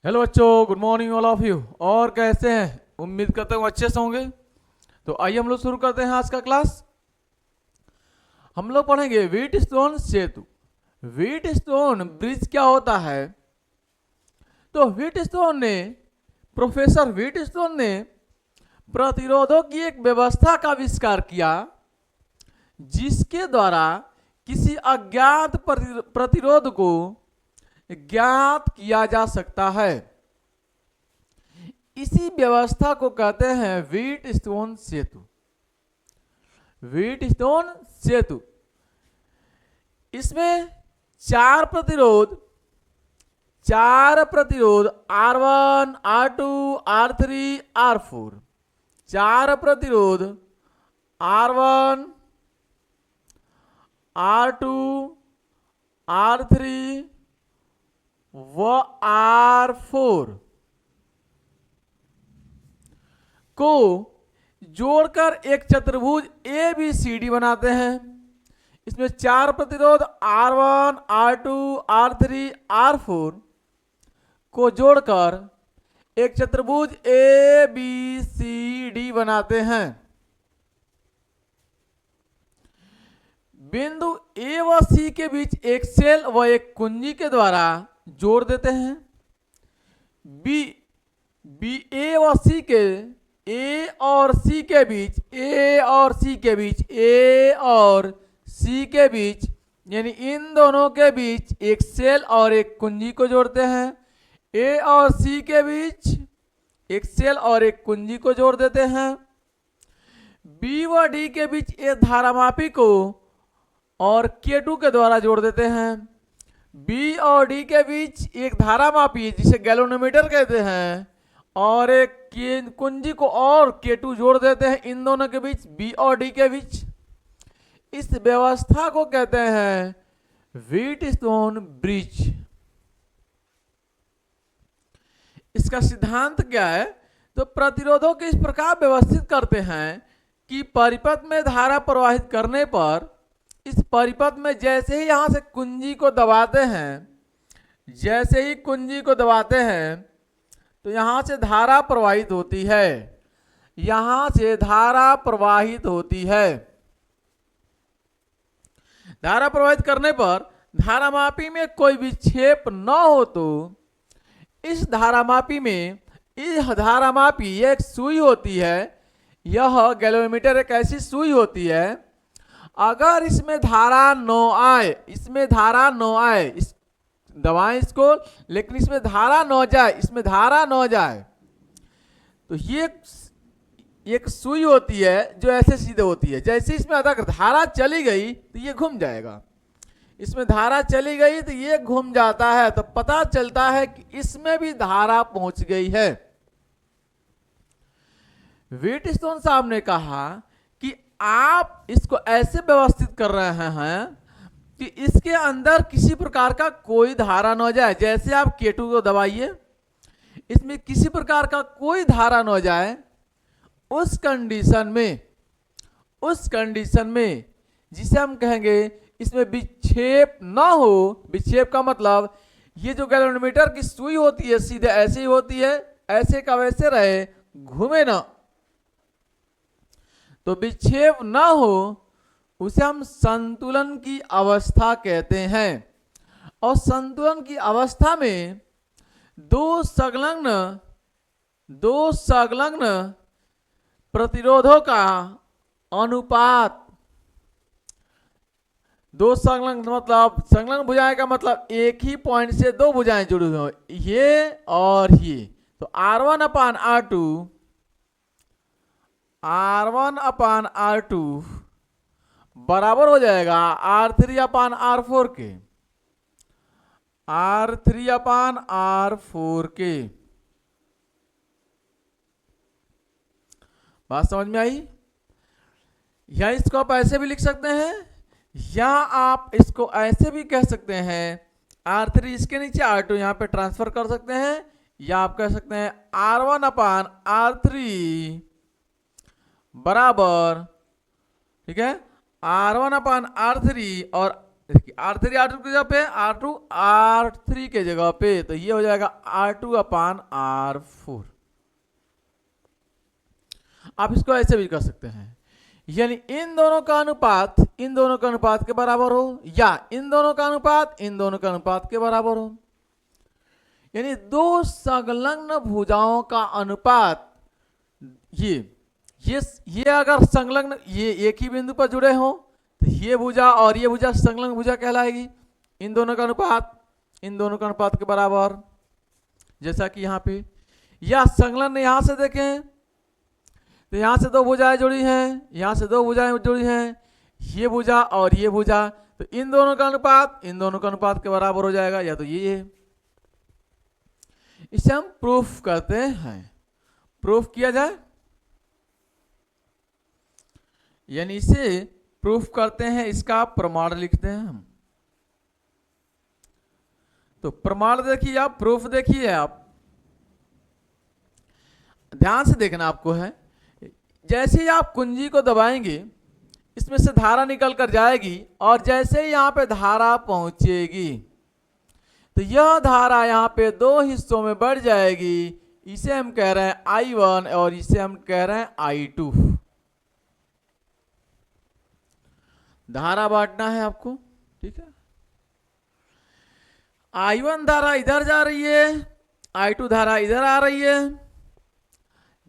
Hello बच्चों, good morning all of you. और कैसे हैं? उम्मीद करता हूँ अच्छे से होंगे। तो आइए हम लोग शुरू करते हैं आज का क्लास। हम लोग पढ़ेंगे व्हीट स्टोन सेतु। व्हीट स्टोन ब्रिज क्या होता है? तो प्रोफेसर व्हीट स्टोन ने प्रतिरोधों की एक व्यवस्था का आविष्कार किया, जिसके द्वारा किसी अज्ञात प्रतिरोध को ज्ञात किया जा सकता है। इसी व्यवस्था को कहते हैं व्हीट स्टोन सेतु। व्हीट स्टोन सेतु, इसमें चार प्रतिरोध R1, R2, R3, R4, चार प्रतिरोध R1, R2, R3 व R4 को जोड़कर एक चतुर्भुज ABCD बनाते हैं। इसमें चार प्रतिरोध R1, R2, R3, R4 को जोड़कर एक चतुर्भुज ABCD बनाते हैं। बिंदु A व C के बीच एक सेल व एक कुंजी के द्वारा जोड़ देते हैं। A और C के बीच यानी इन दोनों के बीच एक सेल और एक कुंजी को जोड़ते हैं। A और C के बीच एक सेल और एक कुंजी को जोड़ देते हैं। B व D के बीच एक धारामापी को और K2 के द्वारा जोड़ देते हैं। B और D के बीच एक धारामापी जिसे गैल्वेनोमीटर कहते हैं और एक कुंजी को और K2 जोड़ देते हैं इन दोनों के बीच, B और D के बीच। इस व्यवस्था को कहते हैं व्हीट स्टोन ब्रिज। इसका सिद्धांत क्या है? तो प्रतिरोधों को इस प्रकार व्यवस्थित करते हैं कि परिपथ में धारा प्रवाहित करने पर इस परिपथ में जैसे ही यहां से कुंजी को दबाते हैं, तो यहां से धारा प्रवाहित होती है। धारा प्रवाहित करने पर धारामापी में कोई विक्षेप न हो तो इस धारामापी एक सुई होती है। यह गैल्वेनोमीटर एक ऐसी सुई होती है। अगर इसमें धारा न आए, दबाएं इसको, लेकिन इसमें धारा न जाए, तो ये एक सुई होती है जो ऐसे सीधे होती है। जैसे इसमें अगर धारा चली गई तो ये घूम जाएगा, इसमें धारा चली गई तो ये घूम जाता है, तो पता चलता है कि इसमें भी धारा पहुंच गई है। व्हीट स्टोन साहब ने कहा कि आप इसको ऐसे व्यवस्थित कर रहे हैं कि इसके अंदर किसी प्रकार का कोई धारा न जाए। जैसे आप K2 को दबाइए, इसमें किसी प्रकार का कोई धारा न जाए। उस कंडीशन में जिसे हम कहेंगे इसमें विक्षेप न हो। विक्षेप का मतलब ये जो गैल्वेनोमीटर की सुई होती है सीधे ऐसे ही होती है, ऐसे का वैसे रहे, घूमे ना। तो विक्षेप न हो उसे हम संतुलन की अवस्था कहते हैं। और संतुलन की अवस्था में दो संलग्न प्रतिरोधों का अनुपात, दो संलग्न भुजाएं का मतलब एक ही पॉइंट से दो भुजाएं जुड़ी हुई हो, ये और ये। तो R1/R2 बराबर हो जाएगा R3/R4 के। बात समझ में आई? या इसको आप ऐसे भी लिख सकते हैं, या आप इसको ऐसे भी कह सकते हैं, R3 इसके नीचे R2 यहां पे ट्रांसफर कर सकते हैं, या आप कह सकते हैं R1/R3 बराबर, ठीक है, R1/R3 और देखिए R3 R2 की जगह पे R2 R3 के जगह पे, तो ये हो जाएगा R2 अपान R4। आप इसको ऐसे भी कर सकते हैं, यानी इन दोनों का अनुपात इन दोनों के अनुपात के बराबर हो, या इन दोनों का अनुपात इन दोनों के अनुपात के बराबर हो। यानी दो संलग्न भुजाओं का अनुपात, ये अगर संलग्न ये एक ही बिंदु पर जुड़े हो तो ये भुजा और ये भुजा संलग्न भुजा कहलाएगी। इन दोनों का अनुपात इन दोनों का अनुपात के बराबर, जैसा कि यहाँ पे, या संलग्न यहां से देखें तो यहां से दो भुजाएं जुड़ी हैं, यहां से दो भुजाएं जुड़ी हैं, ये भुजा और ये भुजा, तो इन दोनों का अनुपात इन दोनों का अनुपात के बराबर हो जाएगा, या तो ये। इसे हम प्रूफ करते हैं। प्रूफ किया जाए, यानी इसे प्रूफ करते हैं, इसका प्रमाण लिखते हैं हम। तो प्रमाण देखिए आप, प्रूफ देखिए आप, ध्यान से देखना आपको है। जैसे ही आप कुंजी को दबाएंगे इसमें से धारा निकल कर जाएगी, और जैसे ही यहां पे धारा पहुंचेगी तो यह धारा यहां पे दो हिस्सों में बढ़ जाएगी। इसे हम कह रहे हैं I1 और इसे हम कह रहे हैं I2। धारा बांटना है आपको, ठीक है। I1 धारा इधर जा रही है, I2 धारा इधर आ रही है।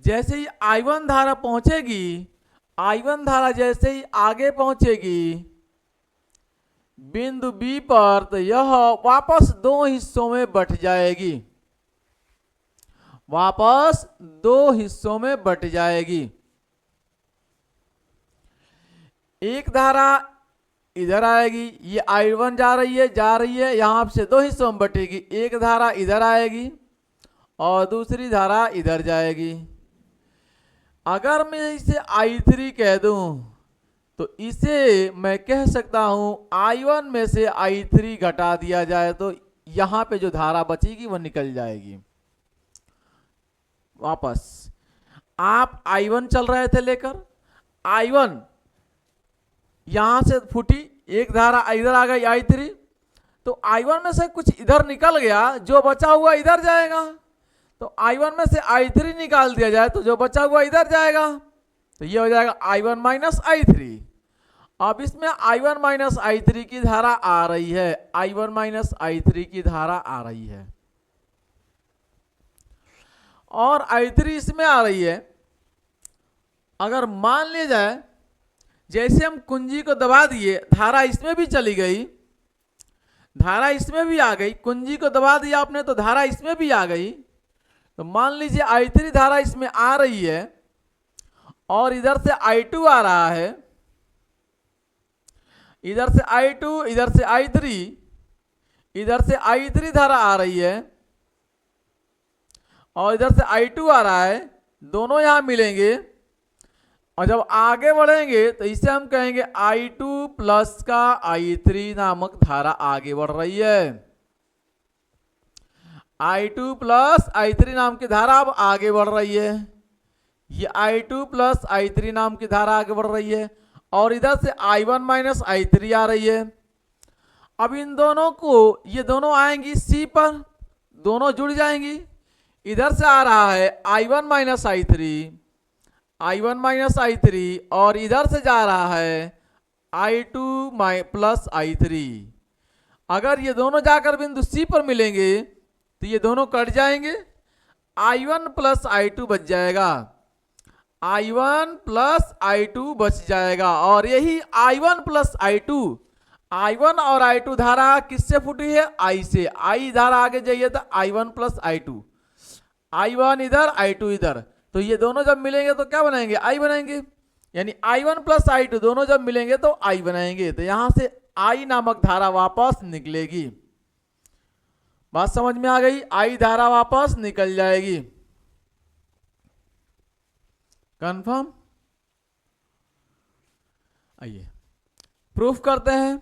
जैसे ही I1 धारा पहुंचेगी, I1 धारा जैसे ही आगे पहुंचेगी बिंदु B पर, तो यह वापस दो हिस्सों में बट जाएगी, वापस दो हिस्सों में बट जाएगी। एक धारा इधर आएगी, ये I1 जा रही है, यहां से दो हिस्सों में बटेगी। एक धारा इधर आएगी और दूसरी धारा इधर जाएगी। अगर मैं इसे I3 कह दूं तो इसे मैं कह सकता हूं I1 में से I3 घटा दिया जाए तो यहां पे जो धारा बचेगी वो निकल जाएगी वापस। आप I1 चल रहे थे लेकर, I1 यहां से फूटी, एक धारा इधर आ गई I3, तो I1 में से कुछ इधर निकल गया, जो बचा हुआ इधर जाएगा। तो I1 में से I3 निकाल दिया जाए तो जो बचा हुआ इधर जाएगा, तो ये हो जाएगा I1 माइनस I3। अब इसमें I1 माइनस I3 की धारा आ रही है, I1 माइनस I3 की धारा आ रही है, और I3 इसमें आ रही है। अगर मान लिया जाए जैसे हम कुंजी को दबा दिए, धारा इसमें भी चली गई, धारा इसमें भी आ गई, कुंजी को दबा दिया आपने तो धारा इसमें भी आ गई। तो मान लीजिए I3 धारा इसमें आ रही है और इधर से I2 आ रहा है, इधर से I2, इधर से I3, इधर से I3 धारा आ रही है और इधर से I2 आ रहा है, दोनों यहां मिलेंगे। और जब आगे बढ़ेंगे तो इसे हम कहेंगे I2 प्लस का I3 नामक धारा आगे बढ़ रही है। I2 प्लस I3 नाम की धारा अब आगे बढ़ रही है, ये I2 प्लस I3 नाम की धारा आगे बढ़ रही है, और इधर से I1 माइनस I3 आ रही है। अब इन दोनों को, ये दोनों आएंगी C पर, दोनों जुड़ जाएंगी। इधर से आ रहा है I1 minus I3, I1 minus I3, और इधर से जा रहा है I2 प्लस I3। अगर ये दोनों जाकर बिंदु C पर मिलेंगे तो ये दोनों कट जाएंगे, I1 प्लस I2 बच जाएगा, I1 प्लस I2 बच जाएगा। और यही I1 प्लस I2, I1 और I2 धारा किससे फूटी है? I से। I धारा आगे जाइए तो I1 प्लस I2, I1 इधर I2 इधर, तो ये दोनों जब मिलेंगे तो क्या बनाएंगे? I बनाएंगे। यानी I1 प्लस I2 दोनों जब मिलेंगे तो I बनाएंगे, तो यहां से I नामक धारा वापस निकलेगी। बात समझ में आ गई? I धारा वापस निकल जाएगी। कंफर्म? आइए प्रूफ करते हैं।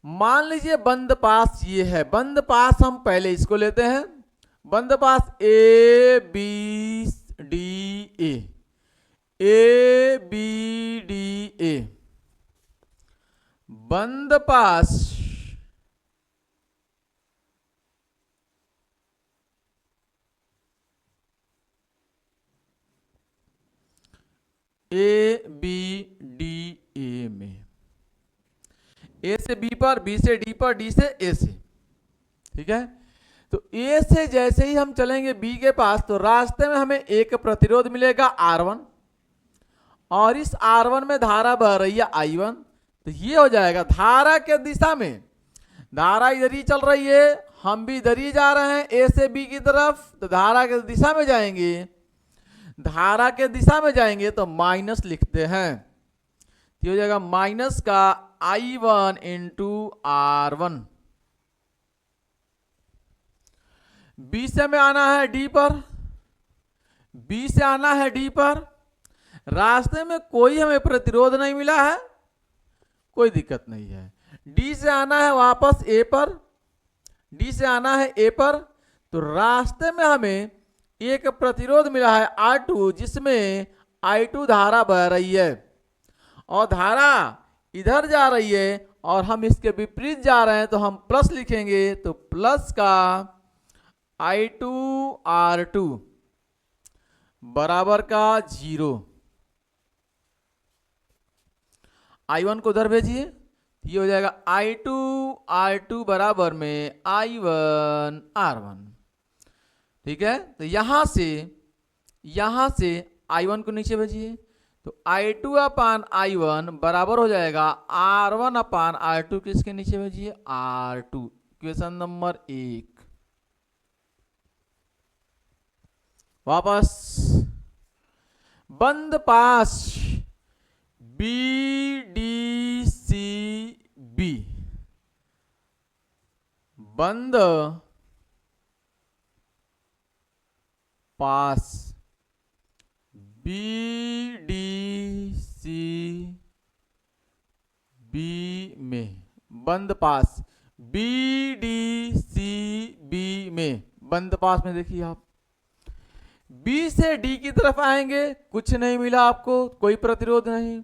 मान लीजिए बंद पास ये है, बंद पास हम पहले इसको लेते हैं। Band pass A B D A, A B D A, band pass A B D ए में, ए से बी पर, बी से डी पर, डी से ए से। ठीक है, तो ए से जैसे ही हम चलेंगे बी के पास तो रास्ते में हमें एक प्रतिरोध मिलेगा R1, और इस R1 में धारा बह रही है I1। तो ये हो जाएगा धारा के दिशा में, धारा इधर ही चल रही है, हम भी इधर ही जा रहे हैं ए से बी की तरफ, तो धारा के दिशा में जाएंगे, धारा के दिशा में जाएंगे तो माइनस लिखते हैं। ये हो जाएगा माइनस का I1 इंटू R1। बी से हमें आना है डी पर, बी से आना है डी पर, रास्ते में कोई हमें प्रतिरोध नहीं मिला है, कोई दिक्कत नहीं है। डी से आना है वापस ए पर, डी से आना है ए पर, तो रास्ते में हमें एक प्रतिरोध मिला है R2 जिसमें I2 धारा बह रही है, और धारा इधर जा रही है और हम इसके विपरीत जा रहे हैं तो हम प्लस लिखेंगे, तो प्लस का I2 R2 बराबर का 0। I1 को उधर भेजिए, ये हो जाएगा I2 R2 बराबर में I1 R1। ठीक है, तो यहां से I1 को नीचे भेजिए, तो I2 अपान I1 बराबर हो जाएगा R1 अपान R2, किसके नीचे भेजिए R2। क्वेश्चन नंबर 1 वापस, बंद पास बी डी सी बी, बंद पास बी डी सी बी में, बंद पास बी डी सी बी में, बंद पास में देखिए आप बी से डी की तरफ आएंगे, कुछ नहीं मिला आपको, कोई प्रतिरोध नहीं।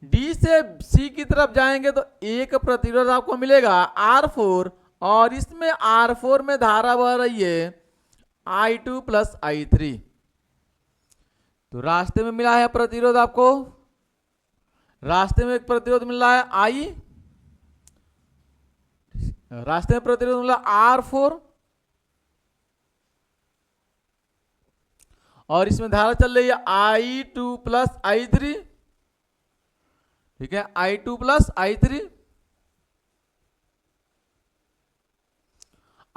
डी से सी की तरफ जाएंगे तो एक प्रतिरोध आपको मिलेगा R4, और इसमें R4 में धारा बह रही है I2 प्लस I3। तो रास्ते में मिला है प्रतिरोध आपको, रास्ते में एक प्रतिरोध मिल रहा है I, रास्ते में प्रतिरोध मिला R4, और इसमें धारा चल रही है I2 प्लस I3। ठीक है, I2 प्लस I3।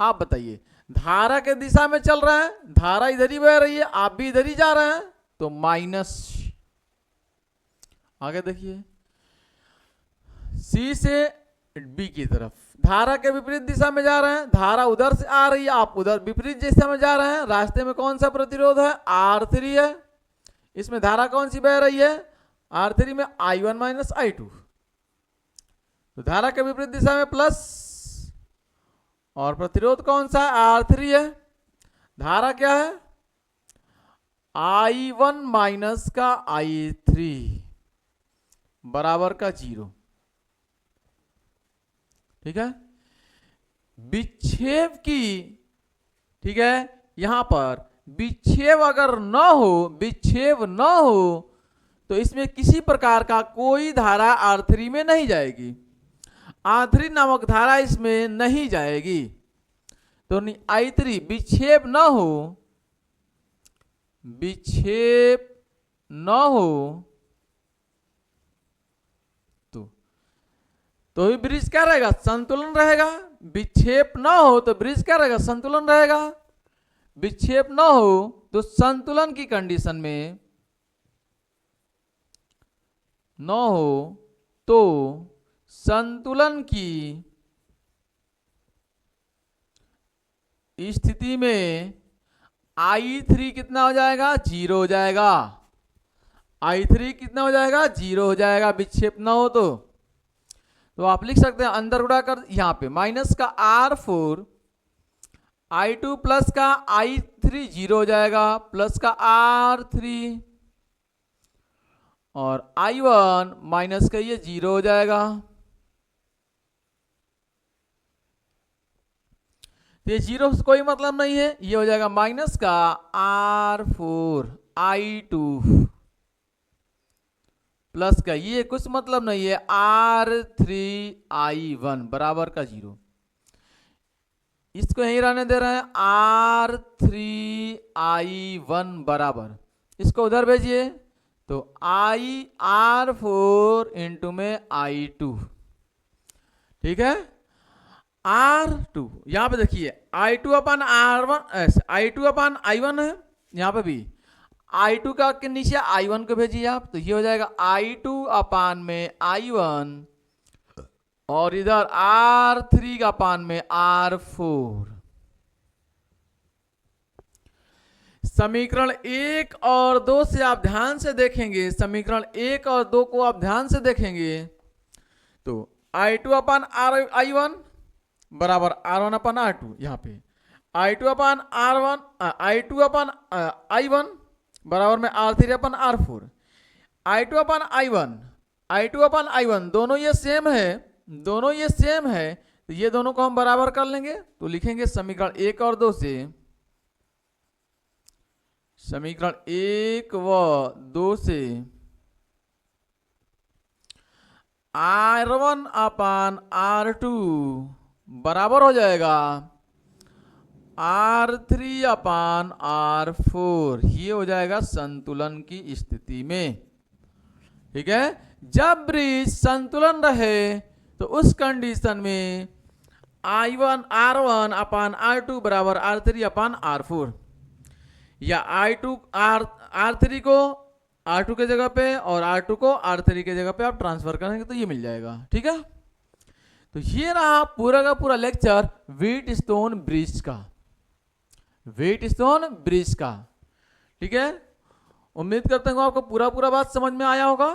आप बताइए, धारा के दिशा में चल रहा है, धारा इधर ही बह रही है, आप भी इधर ही जा रहे हैं, तो माइनस। आगे देखिए, सी से बी की तरफ धारा के विपरीत दिशा में जा रहे हैं, धारा उधर से आ रही है, आप उधर विपरीत दिशा में जा रहे हैं, रास्ते में कौन सा प्रतिरोध है R3 है, इसमें धारा कौन सी बह रही है R3 में I1 माइनस I2। तो धारा के विपरीत दिशा में प्लस, और प्रतिरोध कौन सा है R3 है, धारा क्या है I1 माइनस का I3 बराबर का 0। ठीक है, विक्षेप की, ठीक है, यहां पर विक्षेप अगर न हो, विक्षेप न हो तो इसमें किसी प्रकार का कोई धारा R3 में नहीं जाएगी, R3 नामक धारा इसमें नहीं जाएगी। तो I3 विक्षेप न हो, विक्षेप न हो तो ही ब्रिज क्या रहेगा, संतुलन रहेगा। विक्षेप न हो तो ब्रिज क्या रहेगा, संतुलन रहेगा। विक्षेप न हो तो संतुलन की कंडीशन में, न हो तो संतुलन की स्थिति में I3 कितना हो जाएगा, 0 हो जाएगा। I3 कितना हो जाएगा, 0 हो जाएगा विक्षेप न हो तो आप लिख सकते हैं अंदर उड़ा कर, यहां पे माइनस का R4 I2 प्लस का I3 0 हो जाएगा, प्लस का R3 और I1 माइनस का ये 0 हो जाएगा। तो ये जीरो से कोई मतलब नहीं है, ये हो जाएगा माइनस का R4I2 प्लस का ये कुछ मतलब नहीं है R3I1 बराबर का 0। इसको यहीं रहने दे रहे हैं R3I1 बराबर, इसको उधर भेजिए तो R4 इंटू में I2, ठीक है। R2 यहां पे देखिए I2 अपन R1 I2 अपन I1 है, यहां पे भी I2 का के नीचे I1 को भेजिए आप, तो ये हो जाएगा I2 अपान में I1 और इधर R3 का अपान में R4। समीकरण 1 और 2 से आप ध्यान से देखेंगे, समीकरण 1 और 2 को आप ध्यान से देखेंगे तो I2 अपान I1 बराबर R1 अपान R2, यहाँ पे I2 अपान I1 बराबर में R3 अपन R4, I2 अपन I1 दोनों ये सेम है, तो ये दोनों को हम बराबर कर लेंगे, तो लिखेंगे समीकरण 1 और 2 से, समीकरण 1 व 2 से R1 अपान R2 बराबर हो जाएगा R3 अपान R4, ये हो जाएगा संतुलन की स्थिति में, ठीक है। जब ब्रिज संतुलन रहे तो उस कंडीशन में R1 अपान R2 बराबर R3 अपान R4, या R3 को R2 के जगह पे और R2 को R3 के जगह पे आप ट्रांसफर करेंगे तो ये मिल जाएगा, ठीक है। तो ये रहा पूरा का पूरा लेक्चर व्हीटस्टोन ब्रिज का, ठीक है। उम्मीद करता हूँ आपको पूरा बात समझ में आया होगा।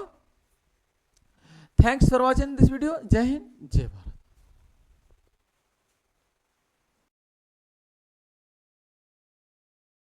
Thanks for watching this video. जय हिंद, जय भारत।